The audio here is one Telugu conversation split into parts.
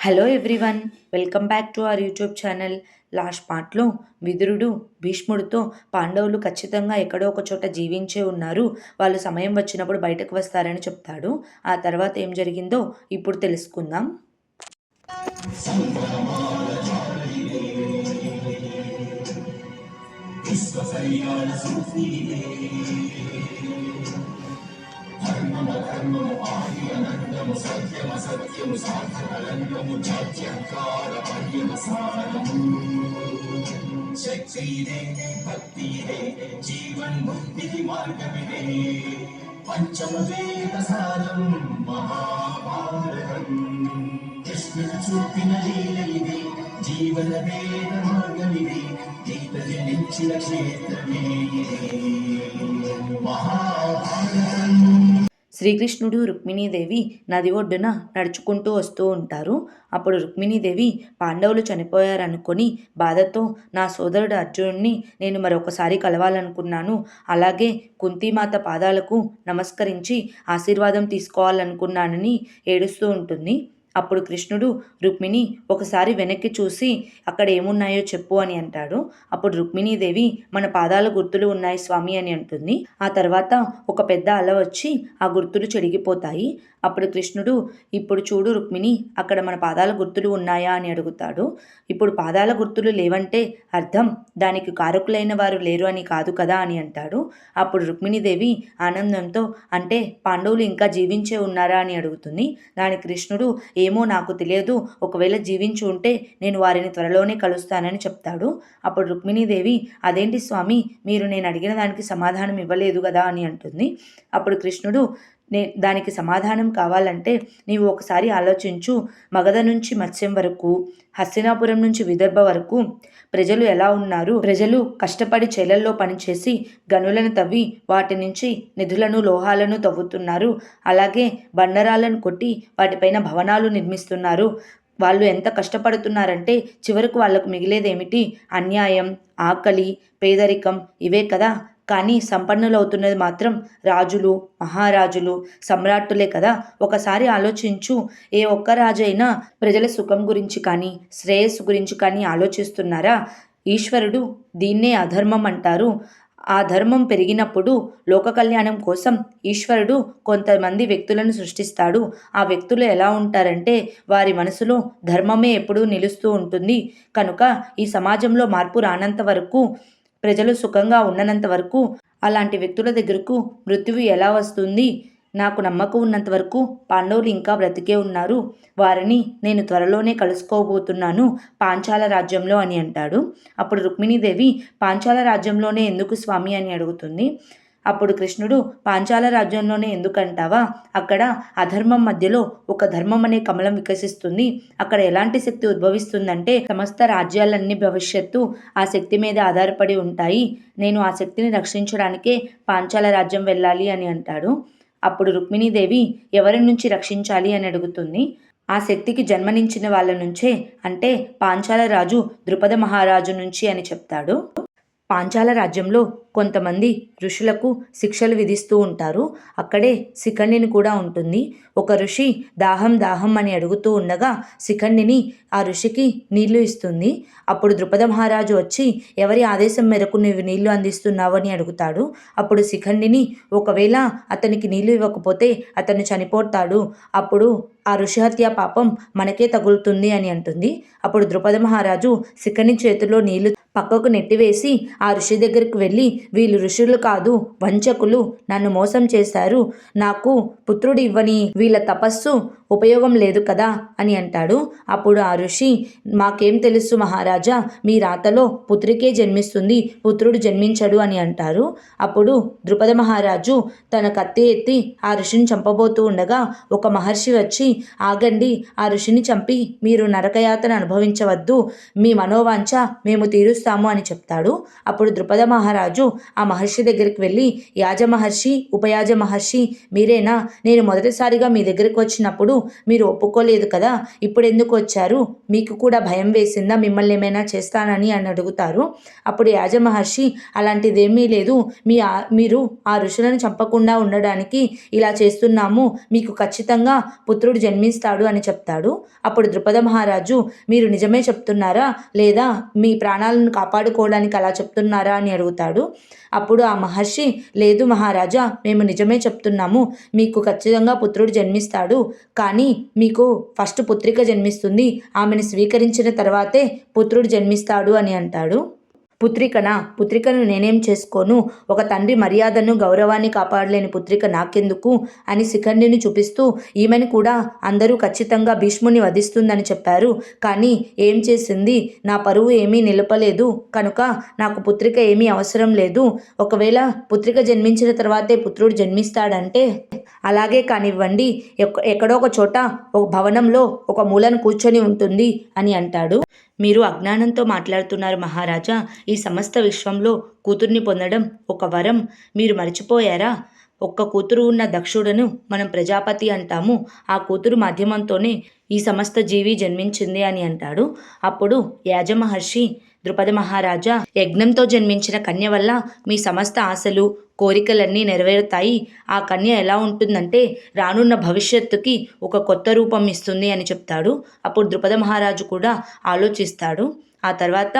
Hello everyone, welcome back to our YouTube channel. Last పార్ట్లో విదురుడు భీష్ముడితో పాండవులు ఖచ్చితంగా ఎక్కడో ఒక చోట జీవించే ఉన్నారు, వాళ్ళు సమయం వచ్చినప్పుడు బయటకు వస్తారని చెప్తాడు. ఆ తర్వాత ఏం జరిగిందో ఇప్పుడు తెలుసుకుందాం. ధర్మము ఆదియనందము సత్యము సాధనలందము జాత్యంకారమయ్యము సారము శక్తిదే భక్తిదే జీవన్ముక్తి మార్గమిదే పంచమ వేద సారం మహాభారతం. కృష్ణుడు చూపిన లీల ఇది, జీవన వేద మార్గమిది, గీత జనించిన క్షేత్రమే మహాభారతం. శ్రీకృష్ణుడు రుక్మిణీదేవి నది ఒడ్డున నడుచుకుంటూ వస్తూ ఉంటారు. అప్పుడు రుక్మిణీదేవి పాండవులు చనిపోయారనుకొని బాధతో, నా సోదరుడు అర్జునుడిని నేను మరొకసారి కలవాలనుకున్నాను, అలాగే కుంతీమాత పాదాలకు నమస్కరించి ఆశీర్వాదం తీసుకోవాలనుకున్నానని ఏడుస్తూ ఉంటుంది. అప్పుడు కృష్ణుడు రుక్మిణి ఒకసారి వెనక్కి చూసి అక్కడ ఏమున్నాయో చెప్పు అని అంటాడు. అప్పుడు రుక్మిణీదేవి మన పాదాల గుర్తులు ఉన్నాయి స్వామి అని అంటుంది. ఆ తర్వాత ఒక పెద్ద అల వచ్చి ఆ గుర్తులు చెరిగిపోతాయి. అప్పుడు కృష్ణుడు ఇప్పుడు చూడు రుక్మిణి, అక్కడ మన పాదాల గుర్తులు ఉన్నాయా అని అడుగుతాడు. ఇప్పుడు పాదాల గుర్తులు లేవంటే అర్థం దానికి కారకులైన వారు లేరు అని కాదు కదా అని అంటాడు. అప్పుడు రుక్మిణీదేవి ఆనందంతో అంటే పాండవులు ఇంకా జీవించే ఉన్నారా అని అడుగుతుంది. దానికి కృష్ణుడు ఏమో నాకు తెలియదు, ఒకవేళ జీవించి ఉంటే నేను వారిని త్వరలోనే కలుస్తానని చెప్తాడు. అప్పుడు రుక్మిణీదేవి అదేంటి స్వామి, మీరు నేను అడిగిన దానికి సమాధానం ఇవ్వలేదు కదా అని అంటుంది. అప్పుడు కృష్ణుడు దానికి సమాధానం కావాలంటే నీవు ఒకసారి ఆలోచించు, మగధ నుంచి మత్స్యం వరకు, హస్తినాపురం నుంచి విదర్భ వరకు ప్రజలు ఎలా ఉన్నారు. ప్రజలు కష్టపడి చేలల్లో పనిచేసి గనులను తవ్వి వాటి నుంచి నిధులను లోహాలను తవ్వుతున్నారు, అలాగే బండరాలను కొట్టి వాటిపైన భవనాలు నిర్మిస్తున్నారు. వాళ్ళు ఎంత కష్టపడుతున్నారంటే చివరకు వాళ్ళకు మిగిలేదేమిటి? అన్యాయం, ఆకలి, పేదరికం ఇవే కదా. కానీ సంపన్నులవుతున్నది మాత్రం రాజులు, మహారాజులు, సమ్రాట్టులే కదా. ఒకసారి ఆలోచించు, ఏ ఒక్క రాజైనా ప్రజల సుఖం గురించి కానీ శ్రేయస్సు గురించి కానీ ఆలోచిస్తున్నారా? ఈశ్వరుడు దీన్నే అధర్మం అంటారు. ఆ ధర్మం పెరిగినప్పుడు లోక కళ్యాణం కోసం ఈశ్వరుడు కొంతమంది వ్యక్తులను సృష్టిస్తాడు. ఆ వ్యక్తులు ఎలా ఉంటారంటే వారి మనసులో ధర్మమే ఎప్పుడూ నిలుస్తూ ఉంటుంది. కనుక ఈ సమాజంలో మార్పు రానంత వరకు, ప్రజలు సుఖంగా ఉండనంత వరకు అలాంటి వ్యక్తుల దగ్గరకు మృత్యువు ఎలా వస్తుంది? నాకు నమ్మకం ఉన్నంత వరకు పాండవులు ఇంకా బ్రతికే ఉన్నారు, వారిని నేను త్వరలోనే కలుసుకోబోతున్నాను పాంచాల రాజ్యంలో అని అంటాడు. అప్పుడు రుక్మిణీదేవి పాంచాల రాజ్యంలోనే ఎందుకు స్వామి అని అడుగుతుంది. అప్పుడు కృష్ణుడు పాంచాల రాజ్యంలోనే ఎందుకంటావా? అక్కడ అధర్మం మధ్యలో ఒక ధర్మం అనే కమలం వికసిస్తుంది. అక్కడ ఎలాంటి శక్తి ఉద్భవిస్తుందంటే సమస్త రాజ్యాలన్నీ భవిష్యత్తు ఆ శక్తి మీద ఆధారపడి ఉంటాయి. నేను ఆ శక్తిని రక్షించడానికే పాంచాల రాజ్యం వెళ్ళాలి అని అంటాడు. అప్పుడు రుక్మిణీదేవి ఎవరి నుంచి రక్షించాలి అని అడుగుతుంది. ఆ శక్తికి జన్మనించిన వాళ్ళ నుంచే, అంటే పాంచాల రాజు ద్రుపద మహారాజు నుంచి అని చెప్తాడు. పాంచాల రాజ్యంలో కొంతమంది ఋషులకు శిక్షలు విధిస్తూ ఉంటారు. అక్కడే శిఖండిని కూడా ఉంటుంది. ఒక ఋషి దాహం దాహం అని అడుగుతూ ఉండగా శిఖండిని ఆ ఋషికి నీళ్లు ఇస్తుంది. అప్పుడు ద్రుపద మహారాజు వచ్చి ఎవరి ఆదేశం మేరకు నువ్వు నీళ్లు అందిస్తున్నావు అని అడుగుతాడు. అప్పుడు శిఖండిని ఒకవేళ అతనికి నీళ్లు ఇవ్వకపోతే అతను చనిపోతాడు, అప్పుడు ఆ ఋషి హత్య పాపం మనకే తగులుతుంది అని అంటుంది. అప్పుడు ద్రుపద మహారాజు శిఖండి చేతిలో నీళ్లు పక్కకు నెట్టివేసి ఆ ఋషి దగ్గరికి వెళ్ళి వీళ్ళు ఋషులు కాదు, వంచకులు, నన్ను మోసం చేశారు, నాకు పుత్రుడు ఇవ్వని వీళ్ళ తపస్సు ఉపయోగం లేదు కదా అని అంటాడు. అప్పుడు ఆ ఋషి మాకేం తెలుసు మహారాజా, మీ రాతలో పుత్రికే జన్మిస్తుంది, పుత్రుడు జన్మించడు అని అంటారు. అప్పుడు ద్రుపద మహారాజు తన కత్తి ఎత్తి ఆ ఋషిని చంపబోతూ ఉండగా ఒక మహర్షి వచ్చి ఆగండి, ఆ ఋషిని చంపి మీరు నరకయాతన అనుభవించవద్దు, మీ మనోవాంఛ మేము తీరుస్తాం పిలుస్తాము అని చెప్తాడు. అప్పుడు ద్రుపద మహారాజు ఆ మహర్షి దగ్గరికి వెళ్ళి, యాజ మహర్షి, ఉపయాజ మహర్షి మీరేనా? నేను మొదటిసారిగా మీ దగ్గరికి వచ్చినప్పుడు మీరు ఒప్పుకోలేదు కదా, ఇప్పుడు ఎందుకు వచ్చారు? మీకు కూడా భయం వేసిందా మిమ్మల్ని ఏమైనా చేస్తానని అని అడుగుతారు. అప్పుడు యాజ మహర్షి, అలాంటిదేమీ లేదు, మీరు ఆ ఋషులను చంపకుండా ఉండడానికి ఇలా చేస్తున్నాము, మీకు ఖచ్చితంగా పుత్రుడు జన్మిస్తాడు అని చెప్తాడు. అప్పుడు ద్రుపద మహారాజు, మీరు నిజమే చెప్తున్నారా లేదా మీ ప్రాణాలను కాపాడుకోవడానికి అలా చెప్తున్నారా అని అడుగుతాడు. అప్పుడు ఆ మహర్షి, లేదు మహారాజా, మేము నిజమే చెప్తున్నాము, మీకు ఖచ్చితంగా పుత్రుడు జన్మిస్తాడు, కానీ మీకు ఫస్ట్ పుత్రిక జన్మిస్తుంది, ఆమెను స్వీకరించిన తర్వాతే పుత్రుడు జన్మిస్తాడు అని అంటాడు. పుత్రికను నేనేం చేసుకోను, ఒక తండ్రి మర్యాదను గౌరవాన్ని కాపాడలేని పుత్రిక నాకెందుకు అని శిఖండిని చూపిస్తూ, ఈమెను కూడా అందరూ ఖచ్చితంగా భీష్ముని వధిస్తుందని చెప్పారు, కానీ ఏం చేసింది, నా పరువు ఏమీ నిలపలేదు, కనుక నాకు పుత్రిక ఏమీ అవసరం లేదు, ఒకవేళ పుత్రిక జన్మించిన తర్వాతే పుత్రుడు జన్మిస్తాడంటే అలాగే కానివ్వండి, ఎక్కడో ఒక చోట ఒక భవనంలో ఒక మూలను కూర్చొని ఉంటుంది అని అంటాడు. మీరు అజ్ఞానంతో మాట్లాడుతున్నారు మహారాజా, ఈ సమస్త విశ్వంలో కూతుర్ని పొందడం ఒక వరం, మీరు మర్చిపోయారా? ఒక్క కూతురు ఉన్న దక్షుడను మనం ప్రజాపతి అంటాము, ఆ కూతురు మాధ్యమంతోనే ఈ సమస్త జీవి జన్మించింది అని అంటాడు. అప్పుడు యాజమహర్షి, ద్రుపద మహారాజా, యజ్ఞంతో జన్మించిన కన్య వల్ల మీ సమస్త ఆశలు కోరికలన్నీ నెరవేరుతాయి. ఆ కన్య ఎలా ఉంటుందంటే రానున్న భవిష్యత్తుకి ఒక కొత్త రూపం ఇస్తుంది అని చెప్తాడు. అప్పుడు ద్రుపద మహారాజు కూడా ఆలోచిస్తాడు. ఆ తర్వాత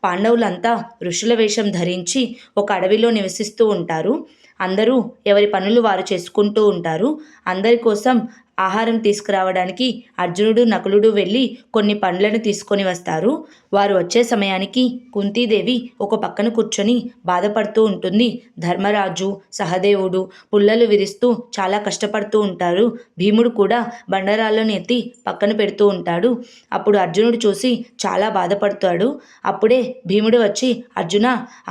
పాండవులంతా ఋషుల వేషం ధరించి ఒక అడవిలో నివసిస్తూ ఉంటారు. అందరూ ఎవరి పనులు వారు చేసుకుంటూ ఉంటారు. అందరి కోసం ఆహారం తీసుకురావడానికి అర్జునుడు, నకులుడు వెళ్ళి కొన్ని పండ్లను తీసుకొని వస్తారు. వారు వచ్చే సమయానికి కుంతీదేవి ఒక పక్కన కూర్చొని బాధపడుతూ ఉంటుంది. ధర్మరాజు, సహదేవుడు పుల్లలు విరుస్తూ చాలా కష్టపడుతూ ఉంటారు. భీముడు కూడా బండరాళ్ళను ఎత్తి పక్కన పెడుతూ ఉంటాడు. అప్పుడు అర్జునుడు చూసి చాలా బాధపడతాడు. అప్పుడే భీముడు వచ్చి, అర్జున,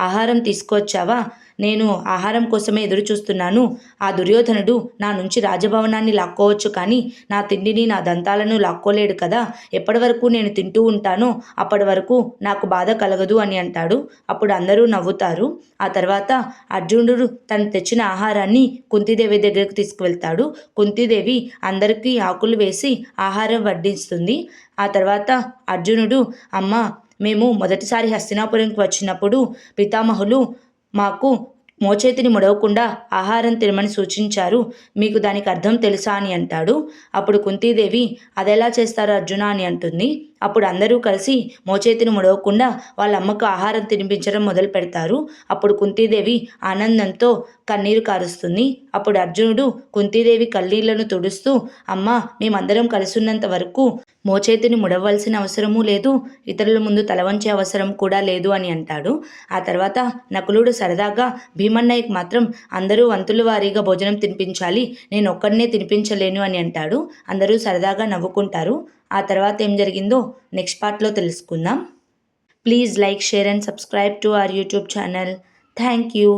ఆహారం తీసుకొచ్చావా? నేను ఆహారం కోసమే ఎదురు చూస్తున్నాను. ఆ దుర్యోధనుడు నా నుంచి రాజభవనాన్ని లాక్కోవచ్చు, కానీ నా తిండిని, నా దంతాలను లాక్కోలేడు కదా. ఎప్పటి వరకు నేను తింటూ ఉంటానో అప్పటి వరకు నాకు బాధ కలగదు అని అంటాడు. అప్పుడు అందరూ నవ్వుతారు. ఆ తర్వాత అర్జునుడు తను తెచ్చిన ఆహారాన్ని కుంతీదేవి దగ్గరికి తీసుకువెళ్తాడు. కుంతీదేవి అందరికీ ఆకులు వేసి ఆహారం వడ్డిస్తుంది. ఆ తర్వాత అర్జునుడు, అమ్మ, మేము మొదటిసారి హస్తినాపురంకి వచ్చినప్పుడు పితామహులు మాకు మోచేతిని ముడవకుండా ఆహారం తినమని సూచించారు, మీకు దానికి అర్థం తెలుసా అని అంటాడు. అప్పుడు కుంతీదేవి, అదెలా చేస్తారు అర్జున అని అంటుంది. అప్పుడు అందరూ కలిసి మోచేతిని ముడవకుండా వాళ్ళ అమ్మకు ఆహారం తినిపించడం మొదలు పెడతారు. అప్పుడు కుంతీదేవి ఆనందంతో కన్నీరు కారుస్తుంది. అప్పుడు అర్జునుడు కుంతీదేవి కన్నీళ్లను తుడుస్తూ, అమ్మ, మేమందరం కలిసిన్నంత వరకు మోచేతిని ముడవలసిన అవసరమూ లేదు, ఇతరుల ముందు తలవంచే అవసరం కూడా లేదు అని అంటాడు. ఆ తర్వాత నకులుడు సరదాగా, భీమన్నయ్యకి మాత్రం అందరూ వంతుల వారీగా భోజనం తినిపించాలి, నేను ఒక్కడినే తినిపించలేను అని అంటాడు. అందరూ సరదాగా నవ్వుకుంటారు. ఆ తర్వాత ఏం జరిగిందో నెక్స్ట్ పార్ట్లో తెలుసుకుందాం. Please like, share and subscribe to our YouTube channel. Thank you.